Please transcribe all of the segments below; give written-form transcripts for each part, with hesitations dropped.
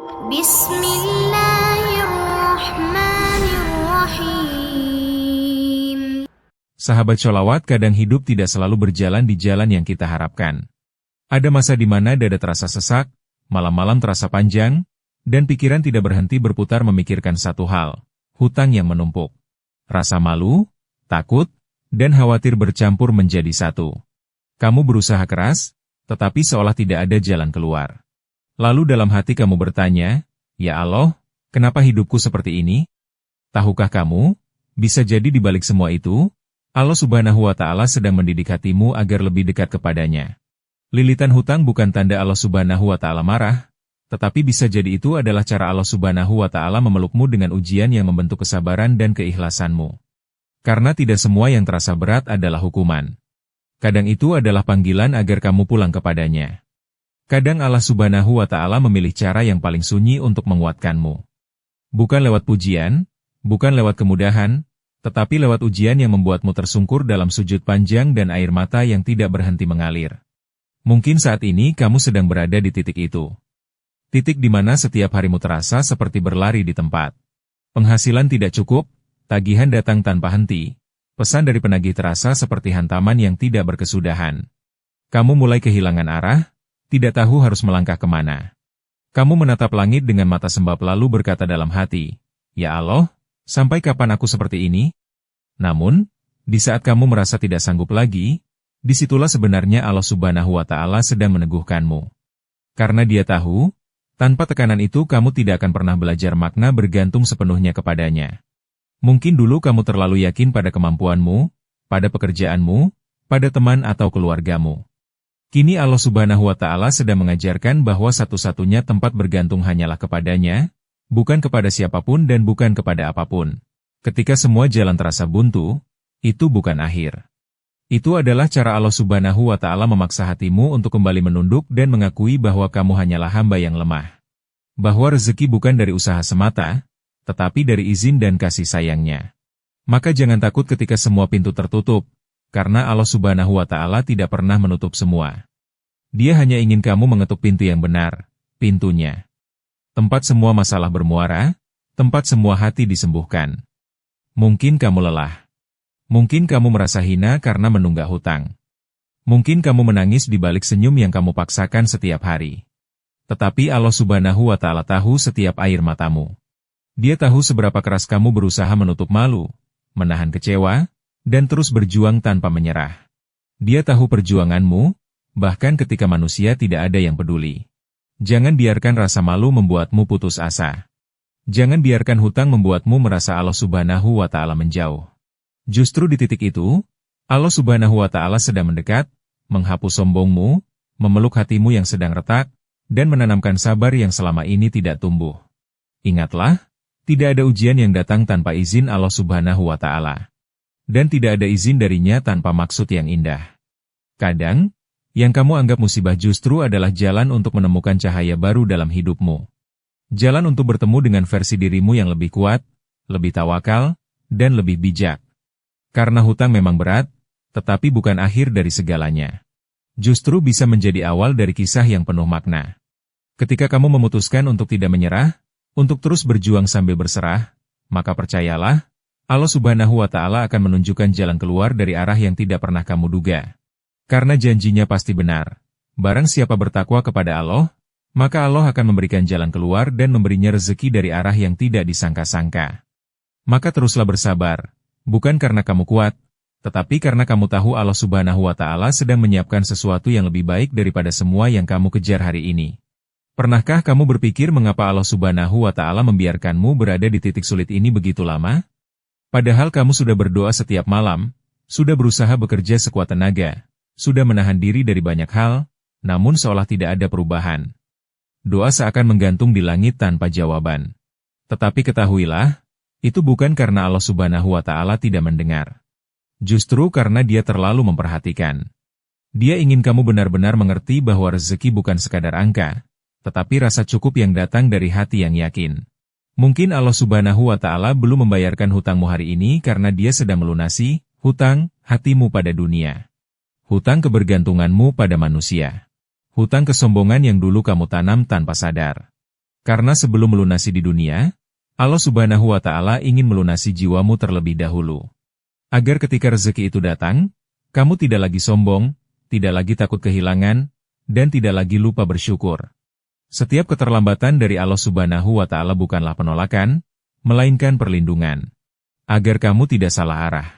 Bismillahirrahmanirrahim. Sahabat sholawat, kadang hidup tidak selalu berjalan di jalan yang kita harapkan. Ada masa di mana dada terasa sesak, malam-malam terasa panjang, dan pikiran tidak berhenti berputar memikirkan satu hal, hutang yang menumpuk. Rasa malu, takut, dan khawatir bercampur menjadi satu. Kamu berusaha keras, tetapi seolah tidak ada jalan keluar. Lalu dalam hati kamu bertanya, "Ya Allah, kenapa hidupku seperti ini?" Tahukah kamu, bisa jadi di balik semua itu, Allah Subhanahu wa Ta'ala sedang mendidik hatimu agar lebih dekat kepadanya. Lilitan hutang bukan tanda Allah Subhanahu wa Ta'ala marah, tetapi bisa jadi itu adalah cara Allah Subhanahu wa Ta'ala memelukmu dengan ujian yang membentuk kesabaran dan keikhlasanmu. Karena tidak semua yang terasa berat adalah hukuman. Kadang itu adalah panggilan agar kamu pulang kepadanya. Kadang Allah Subhanahu wa Ta'ala memilih cara yang paling sunyi untuk menguatkanmu. Bukan lewat pujian, bukan lewat kemudahan, tetapi lewat ujian yang membuatmu tersungkur dalam sujud panjang dan air mata yang tidak berhenti mengalir. Mungkin saat ini kamu sedang berada di titik itu. Titik di mana setiap harimu terasa seperti berlari di tempat. Penghasilan tidak cukup, tagihan datang tanpa henti. Pesan dari penagih terasa seperti hantaman yang tidak berkesudahan. Kamu mulai kehilangan arah, tidak tahu harus melangkah kemana. Kamu menatap langit dengan mata sembab lalu berkata dalam hati, "Ya Allah, sampai kapan aku seperti ini?" Namun, di saat kamu merasa tidak sanggup lagi, disitulah sebenarnya Allah Subhanahu wa Ta'ala sedang meneguhkanmu. Karena Dia tahu, tanpa tekanan itu kamu tidak akan pernah belajar makna bergantung sepenuhnya kepadanya. Mungkin dulu kamu terlalu yakin pada kemampuanmu, pada pekerjaanmu, pada teman atau keluargamu. Kini Allah Subhanahu wa Ta'ala sedang mengajarkan bahwa satu-satunya tempat bergantung hanyalah kepadanya, bukan kepada siapapun dan bukan kepada apapun. Ketika semua jalan terasa buntu, itu bukan akhir. Itu adalah cara Allah Subhanahu wa Ta'ala memaksa hatimu untuk kembali menunduk dan mengakui bahwa kamu hanyalah hamba yang lemah. Bahwa rezeki bukan dari usaha semata, tetapi dari izin dan kasih sayangnya. Maka jangan takut ketika semua pintu tertutup, karena Allah Subhanahu wa Ta'ala tidak pernah menutup semua. Dia hanya ingin kamu mengetuk pintu yang benar, pintunya. Tempat semua masalah bermuara, tempat semua hati disembuhkan. Mungkin kamu lelah. Mungkin kamu merasa hina karena menunggak hutang. Mungkin kamu menangis di balik senyum yang kamu paksakan setiap hari. Tetapi Allah Subhanahu wa Ta'ala tahu setiap air matamu. Dia tahu seberapa keras kamu berusaha menutup malu, menahan kecewa, dan terus berjuang tanpa menyerah. Dia tahu perjuanganmu, bahkan ketika manusia tidak ada yang peduli. Jangan biarkan rasa malu membuatmu putus asa. Jangan biarkan hutang membuatmu merasa Allah Subhanahu wa Ta'ala menjauh. Justru di titik itu, Allah Subhanahu wa Ta'ala sedang mendekat, menghapus sombongmu, memeluk hatimu yang sedang retak, dan menanamkan sabar yang selama ini tidak tumbuh. Ingatlah, tidak ada ujian yang datang tanpa izin Allah Subhanahu wa Ta'ala. Dan tidak ada izin darinya tanpa maksud yang indah. Kadang, yang kamu anggap musibah justru adalah jalan untuk menemukan cahaya baru dalam hidupmu. Jalan untuk bertemu dengan versi dirimu yang lebih kuat, lebih tawakal, dan lebih bijak. Karena hutang memang berat, tetapi bukan akhir dari segalanya. Justru bisa menjadi awal dari kisah yang penuh makna. Ketika kamu memutuskan untuk tidak menyerah, untuk terus berjuang sambil berserah, maka percayalah, Allah Subhanahu wa Ta'ala akan menunjukkan jalan keluar dari arah yang tidak pernah kamu duga. Karena janjinya pasti benar. Barang siapa bertakwa kepada Allah, maka Allah akan memberikan jalan keluar dan memberinya rezeki dari arah yang tidak disangka-sangka. Maka teruslah bersabar, bukan karena kamu kuat, tetapi karena kamu tahu Allah Subhanahu wa Ta'ala sedang menyiapkan sesuatu yang lebih baik daripada semua yang kamu kejar hari ini. Pernahkah kamu berpikir mengapa Allah Subhanahu wa Ta'ala membiarkanmu berada di titik sulit ini begitu lama? Padahal kamu sudah berdoa setiap malam, sudah berusaha bekerja sekuat tenaga, sudah menahan diri dari banyak hal, namun seolah tidak ada perubahan. Doa seakan menggantung di langit tanpa jawaban. Tetapi ketahuilah, itu bukan karena Allah Subhanahu wa Ta'ala tidak mendengar. Justru karena Dia terlalu memperhatikan. Dia ingin kamu benar-benar mengerti bahwa rezeki bukan sekadar angka, tetapi rasa cukup yang datang dari hati yang yakin. Mungkin Allah Subhanahu wa Ta'ala belum membayarkan hutangmu hari ini karena Dia sedang melunasi hutang hatimu pada dunia. Hutang kebergantunganmu pada manusia. Hutang kesombongan yang dulu kamu tanam tanpa sadar. Karena sebelum melunasi di dunia, Allah Subhanahu wa Ta'ala ingin melunasi jiwamu terlebih dahulu. Agar ketika rezeki itu datang, kamu tidak lagi sombong, tidak lagi takut kehilangan, dan tidak lagi lupa bersyukur. Setiap keterlambatan dari Allah Subhanahu wa Ta'ala bukanlah penolakan, melainkan perlindungan. Agar kamu tidak salah arah.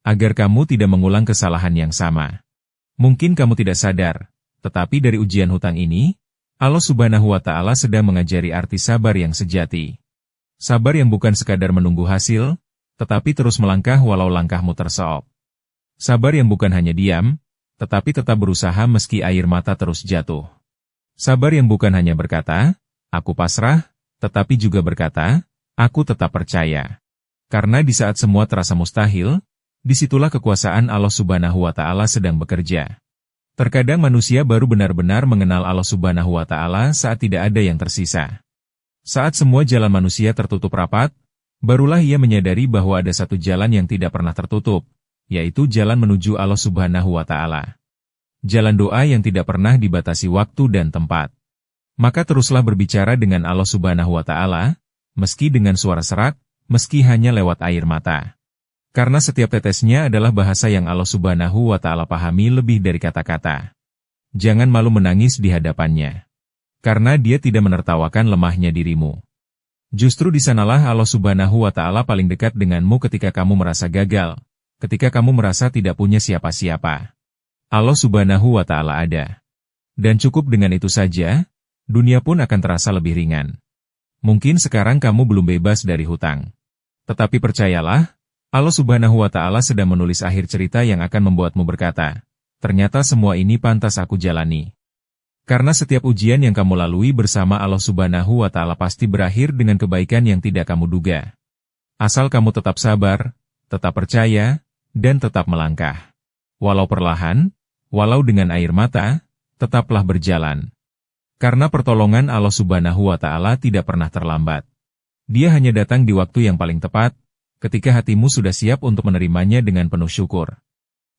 Agar kamu tidak mengulang kesalahan yang sama. Mungkin kamu tidak sadar, tetapi dari ujian hutang ini, Allah Subhanahu wa Ta'ala sedang mengajari arti sabar yang sejati. Sabar yang bukan sekadar menunggu hasil, tetapi terus melangkah walau langkahmu terseok. Sabar yang bukan hanya diam, tetapi tetap berusaha meski air mata terus jatuh. Sabar yang bukan hanya berkata, "Aku pasrah," tetapi juga berkata, "Aku tetap percaya." Karena di saat semua terasa mustahil, disitulah kekuasaan Allah Subhanahu wa Ta'ala sedang bekerja. Terkadang manusia baru benar-benar mengenal Allah Subhanahu wa Ta'ala saat tidak ada yang tersisa. Saat semua jalan manusia tertutup rapat, barulah ia menyadari bahwa ada satu jalan yang tidak pernah tertutup, yaitu jalan menuju Allah Subhanahu wa Ta'ala. Jalan doa yang tidak pernah dibatasi waktu dan tempat. Maka teruslah berbicara dengan Allah Subhanahu wa Ta'ala, meski dengan suara serak, meski hanya lewat air mata. Karena setiap tetesnya adalah bahasa yang Allah Subhanahu wa Ta'ala pahami lebih dari kata-kata. Jangan malu menangis di hadapannya. Karena Dia tidak menertawakan lemahnya dirimu. Justru di sanalah Allah Subhanahu wa Ta'ala paling dekat denganmu ketika kamu merasa gagal, ketika kamu merasa tidak punya siapa-siapa. Allah Subhanahu wa Ta'ala ada. Dan cukup dengan itu saja, dunia pun akan terasa lebih ringan. Mungkin sekarang kamu belum bebas dari hutang. Tetapi percayalah, Allah Subhanahu wa Ta'ala sedang menulis akhir cerita yang akan membuatmu berkata, "Ternyata semua ini pantas aku jalani." Karena setiap ujian yang kamu lalui bersama Allah Subhanahu wa Ta'ala pasti berakhir dengan kebaikan yang tidak kamu duga. Asal kamu tetap sabar, tetap percaya, dan tetap melangkah. Walau perlahan, walau dengan air mata, tetaplah berjalan. Karena pertolongan Allah Subhanahu wa Ta'ala tidak pernah terlambat. Dia hanya datang di waktu yang paling tepat, ketika hatimu sudah siap untuk menerimanya dengan penuh syukur.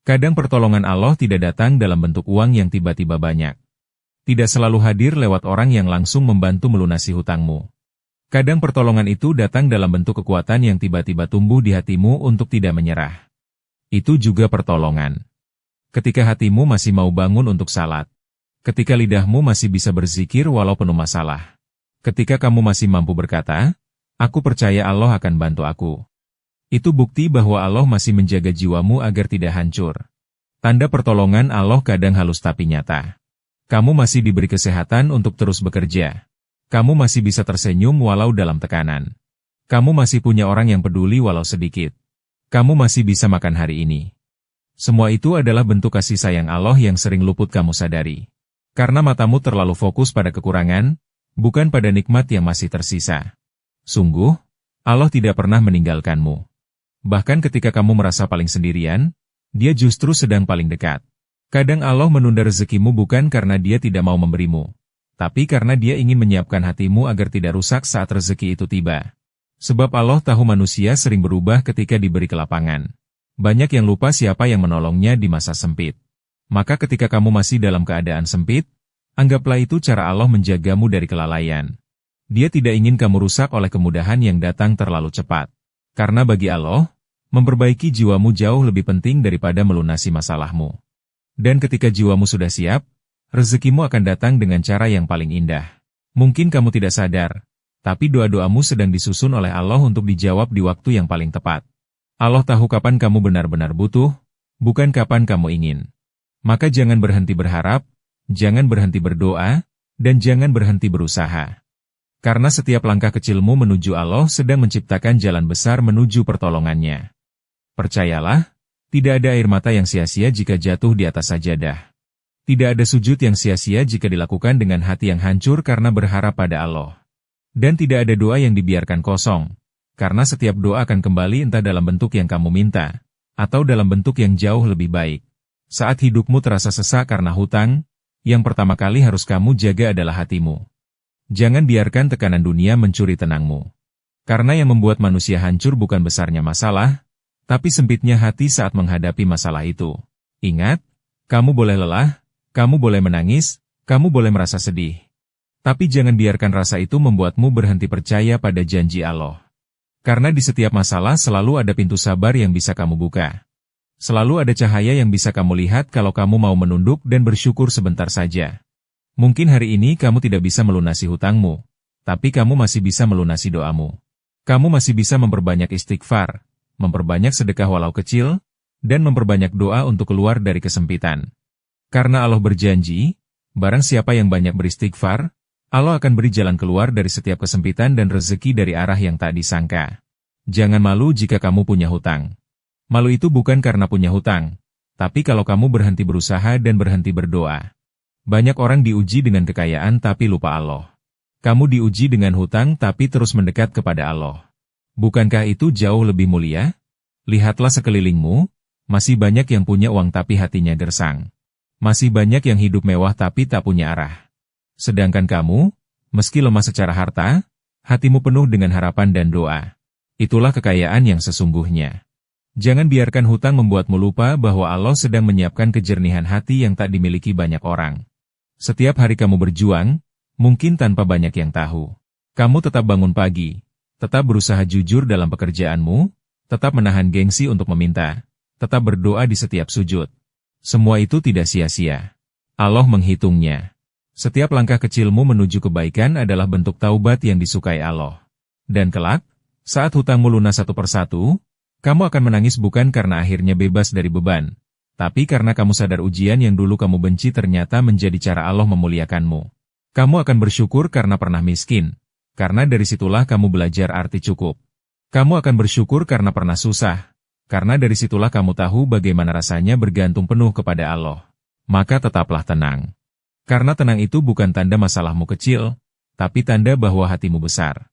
Kadang pertolongan Allah tidak datang dalam bentuk uang yang tiba-tiba banyak. Tidak selalu hadir lewat orang yang langsung membantu melunasi hutangmu. Kadang pertolongan itu datang dalam bentuk kekuatan yang tiba-tiba tumbuh di hatimu untuk tidak menyerah. Itu juga pertolongan. Ketika hatimu masih mau bangun untuk salat. Ketika lidahmu masih bisa berzikir walau penuh masalah. Ketika kamu masih mampu berkata, "Aku percaya Allah akan bantu aku." Itu bukti bahwa Allah masih menjaga jiwamu agar tidak hancur. Tanda pertolongan Allah kadang halus tapi nyata. Kamu masih diberi kesehatan untuk terus bekerja. Kamu masih bisa tersenyum walau dalam tekanan. Kamu masih punya orang yang peduli walau sedikit. Kamu masih bisa makan hari ini. Semua itu adalah bentuk kasih sayang Allah yang sering luput kamu sadari. Karena matamu terlalu fokus pada kekurangan, bukan pada nikmat yang masih tersisa. Sungguh, Allah tidak pernah meninggalkanmu. Bahkan ketika kamu merasa paling sendirian, Dia justru sedang paling dekat. Kadang Allah menunda rezekimu bukan karena Dia tidak mau memberimu, tapi karena Dia ingin menyiapkan hatimu agar tidak rusak saat rezeki itu tiba. Sebab Allah tahu manusia sering berubah ketika diberi kelapangan. Banyak yang lupa siapa yang menolongnya di masa sempit. Maka ketika kamu masih dalam keadaan sempit, anggaplah itu cara Allah menjagamu dari kelalaian. Dia tidak ingin kamu rusak oleh kemudahan yang datang terlalu cepat. Karena bagi Allah, memperbaiki jiwamu jauh lebih penting daripada melunasi masalahmu. Dan ketika jiwamu sudah siap, rezekimu akan datang dengan cara yang paling indah. Mungkin kamu tidak sadar, tapi doa-doamu sedang disusun oleh Allah untuk dijawab di waktu yang paling tepat. Allah tahu kapan kamu benar-benar butuh, bukan kapan kamu ingin. Maka jangan berhenti berharap, jangan berhenti berdoa, dan jangan berhenti berusaha. Karena setiap langkah kecilmu menuju Allah sedang menciptakan jalan besar menuju pertolongannya. Percayalah, tidak ada air mata yang sia-sia jika jatuh di atas sajadah. Tidak ada sujud yang sia-sia jika dilakukan dengan hati yang hancur karena berharap pada Allah. Dan tidak ada doa yang dibiarkan kosong, karena setiap doa akan kembali entah dalam bentuk yang kamu minta, atau dalam bentuk yang jauh lebih baik. Saat hidupmu terasa sesak karena hutang, yang pertama kali harus kamu jaga adalah hatimu. Jangan biarkan tekanan dunia mencuri tenangmu. Karena yang membuat manusia hancur bukan besarnya masalah, tapi sempitnya hati saat menghadapi masalah itu. Ingat, kamu boleh lelah, kamu boleh menangis, kamu boleh merasa sedih. Tapi jangan biarkan rasa itu membuatmu berhenti percaya pada janji Allah. Karena di setiap masalah selalu ada pintu sabar yang bisa kamu buka. Selalu ada cahaya yang bisa kamu lihat kalau kamu mau menunduk dan bersyukur sebentar saja. Mungkin hari ini kamu tidak bisa melunasi hutangmu, tapi kamu masih bisa melunasi doamu. Kamu masih bisa memperbanyak istighfar, memperbanyak sedekah walau kecil, dan memperbanyak doa untuk keluar dari kesempitan. Karena Allah berjanji, barang siapa yang banyak beristighfar, Allah akan beri jalan keluar dari setiap kesempitan dan rezeki dari arah yang tak disangka. Jangan malu jika kamu punya hutang. Malu itu bukan karena punya hutang, tapi kalau kamu berhenti berusaha dan berhenti berdoa. Banyak orang diuji dengan kekayaan tapi lupa Allah. Kamu diuji dengan hutang tapi terus mendekat kepada Allah. Bukankah itu jauh lebih mulia? Lihatlah sekelilingmu, masih banyak yang punya uang tapi hatinya gersang. Masih banyak yang hidup mewah tapi tak punya arah. Sedangkan kamu, meski lemah secara harta, hatimu penuh dengan harapan dan doa. Itulah kekayaan yang sesungguhnya. Jangan biarkan hutang membuatmu lupa bahwa Allah sedang menyiapkan kejernihan hati yang tak dimiliki banyak orang. Setiap hari kamu berjuang, mungkin tanpa banyak yang tahu. Kamu tetap bangun pagi, tetap berusaha jujur dalam pekerjaanmu, tetap menahan gengsi untuk meminta, tetap berdoa di setiap sujud. Semua itu tidak sia-sia. Allah menghitungnya. Setiap langkah kecilmu menuju kebaikan adalah bentuk taubat yang disukai Allah. Dan kelak, saat hutangmu lunas satu persatu, kamu akan menangis bukan karena akhirnya bebas dari beban, tapi karena kamu sadar ujian yang dulu kamu benci ternyata menjadi cara Allah memuliakanmu. Kamu akan bersyukur karena pernah miskin, karena dari situlah kamu belajar arti cukup. Kamu akan bersyukur karena pernah susah, karena dari situlah kamu tahu bagaimana rasanya bergantung penuh kepada Allah. Maka tetaplah tenang. Karena tenang itu bukan tanda masalahmu kecil, tapi tanda bahwa hatimu besar.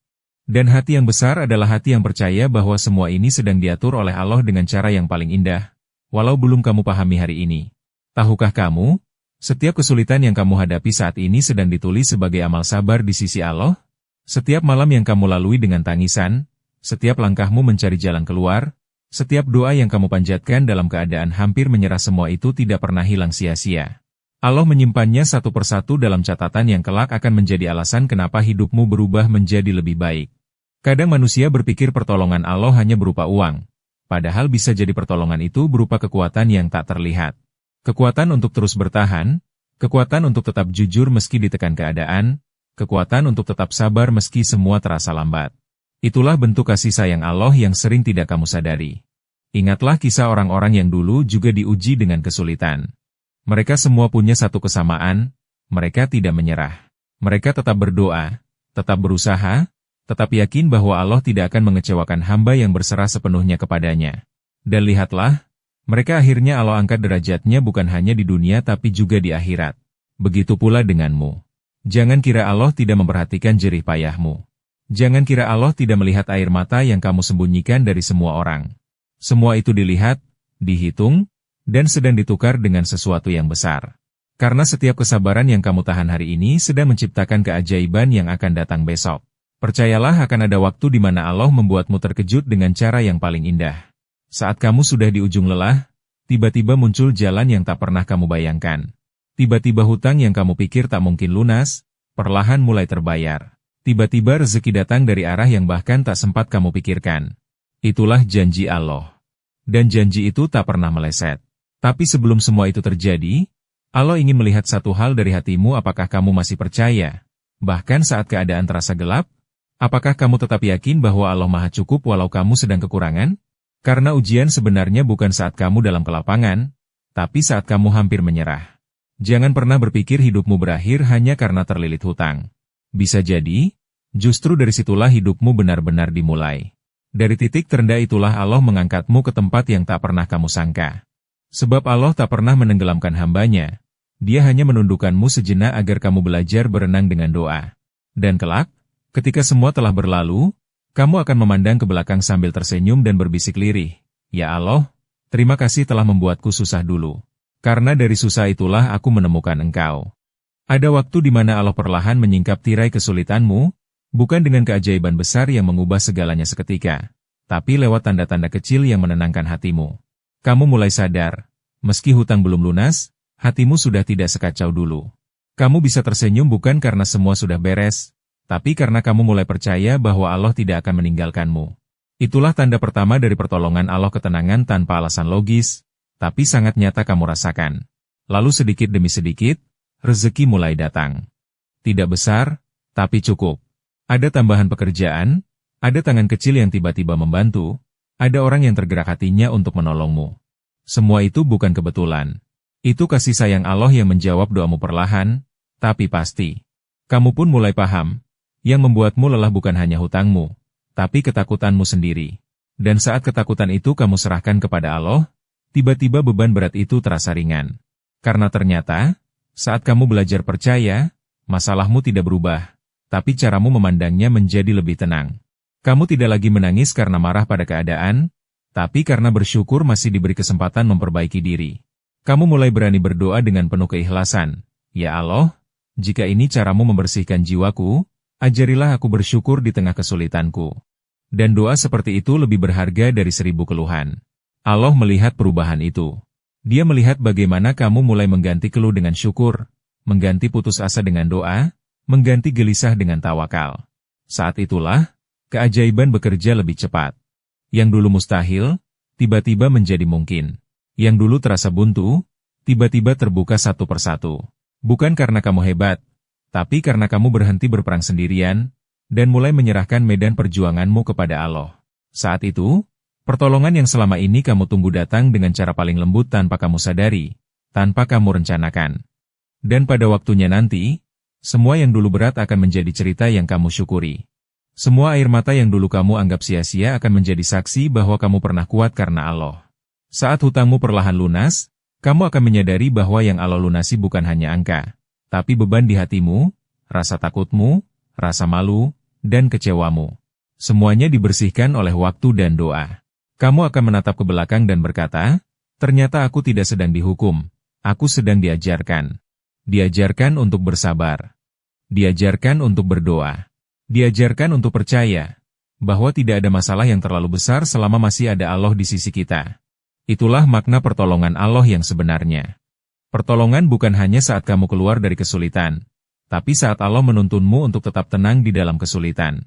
Dan hati yang besar adalah hati yang percaya bahwa semua ini sedang diatur oleh Allah dengan cara yang paling indah, walau belum kamu pahami hari ini. Tahukah kamu, setiap kesulitan yang kamu hadapi saat ini sedang ditulis sebagai amal sabar di sisi Allah? Setiap malam yang kamu lalui dengan tangisan, setiap langkahmu mencari jalan keluar, setiap doa yang kamu panjatkan dalam keadaan hampir menyerah semua itu tidak pernah hilang sia-sia. Allah menyimpannya satu persatu dalam catatan yang kelak akan menjadi alasan kenapa hidupmu berubah menjadi lebih baik. Kadang manusia berpikir pertolongan Allah hanya berupa uang, padahal bisa jadi pertolongan itu berupa kekuatan yang tak terlihat. Kekuatan untuk terus bertahan, kekuatan untuk tetap jujur meski ditekan keadaan, kekuatan untuk tetap sabar meski semua terasa lambat. Itulah bentuk kasih sayang Allah yang sering tidak kamu sadari. Ingatlah kisah orang-orang yang dulu juga diuji dengan kesulitan. Mereka semua punya satu kesamaan, mereka tidak menyerah. Mereka tetap berdoa, tetap berusaha, tetap yakin bahwa Allah tidak akan mengecewakan hamba yang berserah sepenuhnya kepadanya. Dan lihatlah, mereka akhirnya Allah angkat derajatnya bukan hanya di dunia tapi juga di akhirat. Begitu pula denganmu. Jangan kira Allah tidak memperhatikan jerih payahmu. Jangan kira Allah tidak melihat air mata yang kamu sembunyikan dari semua orang. Semua itu dilihat, dihitung, dan sedang ditukar dengan sesuatu yang besar. Karena setiap kesabaran yang kamu tahan hari ini sedang menciptakan keajaiban yang akan datang besok. Percayalah akan ada waktu di mana Allah membuatmu terkejut dengan cara yang paling indah. Saat kamu sudah di ujung lelah, tiba-tiba muncul jalan yang tak pernah kamu bayangkan. Tiba-tiba hutang yang kamu pikir tak mungkin lunas, perlahan mulai terbayar. Tiba-tiba rezeki datang dari arah yang bahkan tak sempat kamu pikirkan. Itulah janji Allah. Dan janji itu tak pernah meleset. Tapi sebelum semua itu terjadi, Allah ingin melihat satu hal dari hatimu, apakah kamu masih percaya? Bahkan saat keadaan terasa gelap, apakah kamu tetap yakin bahwa Allah Maha Cukup walau kamu sedang kekurangan? Karena ujian sebenarnya bukan saat kamu dalam kelapangan, tapi saat kamu hampir menyerah. Jangan pernah berpikir hidupmu berakhir hanya karena terlilit hutang. Bisa jadi, justru dari situlah hidupmu benar-benar dimulai. Dari titik terendah itulah Allah mengangkatmu ke tempat yang tak pernah kamu sangka. Sebab Allah tak pernah menenggelamkan hambanya, Dia hanya menundukkanmu sejenak agar kamu belajar berenang dengan doa. Dan kelak, ketika semua telah berlalu, kamu akan memandang ke belakang sambil tersenyum dan berbisik lirih, "Ya Allah, terima kasih telah membuatku susah dulu. Karena dari susah itulah aku menemukan Engkau." Ada waktu di mana Allah perlahan menyingkap tirai kesulitanmu, bukan dengan keajaiban besar yang mengubah segalanya seketika, tapi lewat tanda-tanda kecil yang menenangkan hatimu. Kamu mulai sadar, meski hutang belum lunas, hatimu sudah tidak sekacau dulu. Kamu bisa tersenyum bukan karena semua sudah beres, tapi karena kamu mulai percaya bahwa Allah tidak akan meninggalkanmu. Itulah tanda pertama dari pertolongan Allah, ketenangan tanpa alasan logis, tapi sangat nyata kamu rasakan. Lalu sedikit demi sedikit, rezeki mulai datang. Tidak besar, tapi cukup. Ada tambahan pekerjaan, ada tangan kecil yang tiba-tiba membantu, ada orang yang tergerak hatinya untuk menolongmu. Semua itu bukan kebetulan. Itu kasih sayang Allah yang menjawab doamu perlahan, tapi pasti. Kamu pun mulai paham, yang membuatmu lelah bukan hanya hutangmu, tapi ketakutanmu sendiri. Dan saat ketakutan itu kamu serahkan kepada Allah, tiba-tiba beban berat itu terasa ringan. Karena ternyata, saat kamu belajar percaya, masalahmu tidak berubah, tapi caramu memandangnya menjadi lebih tenang. Kamu tidak lagi menangis karena marah pada keadaan, tapi karena bersyukur masih diberi kesempatan memperbaiki diri. Kamu mulai berani berdoa dengan penuh keikhlasan. Ya Allah, jika ini caramu membersihkan jiwaku, ajarilah aku bersyukur di tengah kesulitanku. Dan doa seperti itu lebih berharga dari 1000 keluhan. Allah melihat perubahan itu. Dia melihat bagaimana kamu mulai mengganti keluh dengan syukur, mengganti putus asa dengan doa, mengganti gelisah dengan tawakal. Saat itulah, keajaiban bekerja lebih cepat. Yang dulu mustahil, tiba-tiba menjadi mungkin. Yang dulu terasa buntu, tiba-tiba terbuka satu persatu. Bukan karena kamu hebat, tapi karena kamu berhenti berperang sendirian, dan mulai menyerahkan medan perjuanganmu kepada Allah. Saat itu, pertolongan yang selama ini kamu tunggu datang dengan cara paling lembut tanpa kamu sadari, tanpa kamu rencanakan. Dan pada waktunya nanti, semua yang dulu berat akan menjadi cerita yang kamu syukuri. Semua air mata yang dulu kamu anggap sia-sia akan menjadi saksi bahwa kamu pernah kuat karena Allah. Saat hutangmu perlahan lunas, kamu akan menyadari bahwa yang Allah lunasi bukan hanya angka, tapi beban di hatimu, rasa takutmu, rasa malu, dan kecewamu. Semuanya dibersihkan oleh waktu dan doa. Kamu akan menatap ke belakang dan berkata, ternyata aku tidak sedang dihukum, aku sedang diajarkan. Diajarkan untuk bersabar. Diajarkan untuk berdoa. Diajarkan untuk percaya, bahwa tidak ada masalah yang terlalu besar selama masih ada Allah di sisi kita. Itulah makna pertolongan Allah yang sebenarnya. Pertolongan bukan hanya saat kamu keluar dari kesulitan, tapi saat Allah menuntunmu untuk tetap tenang di dalam kesulitan.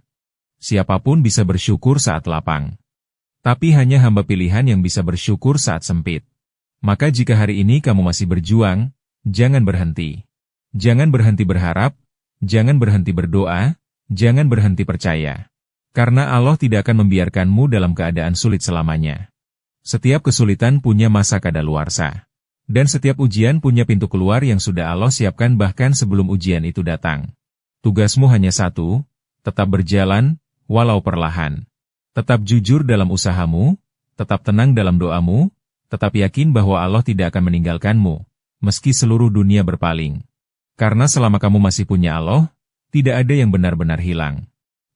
Siapapun bisa bersyukur saat lapang. Tapi hanya hamba pilihan yang bisa bersyukur saat sempit. Maka jika hari ini kamu masih berjuang, jangan berhenti. Jangan berhenti berharap, jangan berhenti berdoa, jangan berhenti percaya. Karena Allah tidak akan membiarkanmu dalam keadaan sulit selamanya. Setiap kesulitan punya masa kadaluarsa. Dan setiap ujian punya pintu keluar yang sudah Allah siapkan bahkan sebelum ujian itu datang. Tugasmu hanya satu, tetap berjalan, walau perlahan. Tetap jujur dalam usahamu, tetap tenang dalam doamu, tetap yakin bahwa Allah tidak akan meninggalkanmu, meski seluruh dunia berpaling. Karena selama kamu masih punya Allah, tidak ada yang benar-benar hilang.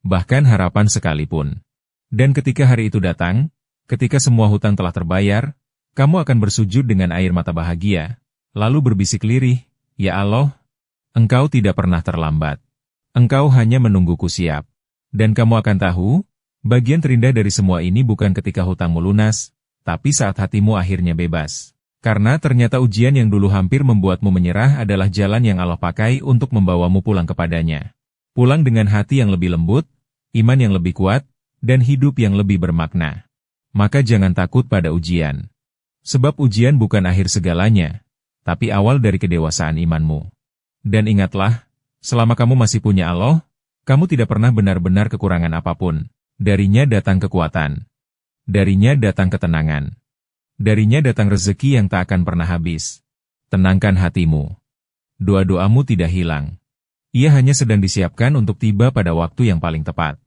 Bahkan harapan sekalipun. Dan ketika hari itu datang, ketika semua hutang telah terbayar, kamu akan bersujud dengan air mata bahagia, lalu berbisik lirih, Ya Allah, Engkau tidak pernah terlambat. Engkau hanya menungguku siap. Dan kamu akan tahu, bagian terindah dari semua ini bukan ketika hutangmu lunas, tapi saat hatimu akhirnya bebas. Karena ternyata ujian yang dulu hampir membuatmu menyerah adalah jalan yang Allah pakai untuk membawamu pulang kepadanya. Pulang dengan hati yang lebih lembut, iman yang lebih kuat, dan hidup yang lebih bermakna. Maka jangan takut pada ujian. Sebab ujian bukan akhir segalanya, tapi awal dari kedewasaan imanmu. Dan ingatlah, selama kamu masih punya Allah, kamu tidak pernah benar-benar kekurangan apapun. Darinya datang kekuatan. Darinya datang ketenangan. Darinya datang rezeki yang tak akan pernah habis. Tenangkan hatimu. Doa-doamu tidak hilang. Ia hanya sedang disiapkan untuk tiba pada waktu yang paling tepat.